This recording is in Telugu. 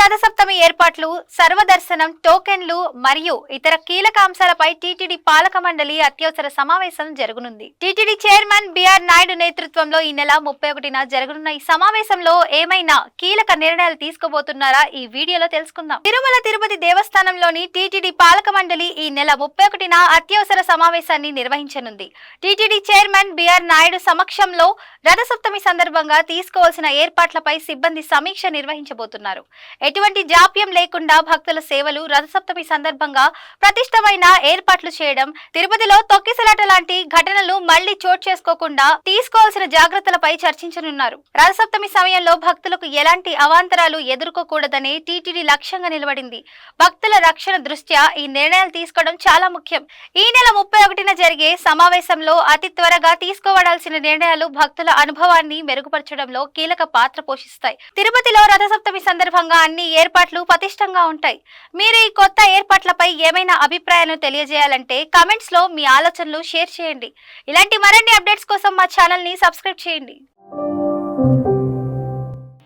రథసప్తమి ఏర్పాట్లు, సర్వదర్శనం, టోకెన్లు మరియు ఇతర కీలక అంశాలపై టీటీడీ పాలక మండలి అత్యవసర సమావేశం జరగనుంది. టీటీడీ చైర్మన్ బిఆర్ నాయుడు నేతృత్వంలో ఈ నెల 31న జరగనున్న ఈ సమావేశంలో ఏమైనా కీలక నిర్ణయాలు తీసుకోబోతున్నారా ఈ వీడియోలో తెలుసుకుందాం. తిరుమల తిరుపతి దేవస్థానంలోని టీటీడీ పాలక మండలి ఈ నెల 31న అత్యవసర సమావేశాన్ని నిర్వహించనుంది. టీటీడీ చైర్మన్ బిఆర్ నాయుడు సమక్షంలో రథసప్తమి సందర్భంగా తీసుకోవాల్సిన ఏర్పాట్లపై సిబ్బంది సమీక్ష నిర్వహించబోతున్నారు. ఎటువంటి జాప్యం లేకుండా భక్తుల సేవలు, రథసప్తమి సందర్భంగా ప్రతిష్టమైన ఏర్పాట్లు చేయడం, తిరుపతిలో తొక్కిసలాట లాంటి ఘటనలు మళ్లీ చోటు చేసుకోకుండా తీసుకోవాల్సిన జాగ్రత్తలపై చర్చించనున్నారు. రథసప్తమి సమయంలో భక్తులకు ఎలాంటి అవాంతరాలు ఎదుర్కోకూడదనే టీటీడీ లక్ష్యంగా నిలబడింది. భక్తుల రక్షణ దృష్ట్యా ఈ నిర్ణయాలు తీసుకోవడం చాలా ముఖ్యం. ఈ నెల 31న జరిగే సమావేశంలో అతి త్వరగా తీసుకోవాల్సిన నిర్ణయాలు భక్తుల అనుభవాన్ని మెరుగుపరచడంలో కీలక పాత్ర పోషిస్తాయి. తిరుపతిలో రథసప్తమి సందర్భంగా అన్ని ఏర్పాట్లు పటిష్టంగా ఉంటాయి. మీరు ఈ కొత్త ఏర్పాట్లపై ఏమైనా అభిప్రాయాలను తెలియజేయాలంటే కామెంట్స్ లో మీ ఆలోచనలు షేర్ చేయండి. ఇలాంటి మరిన్ని అప్డేట్స్ కోసం మా ఛానల్ ని సబ్స్క్రైబ్ చేయండి.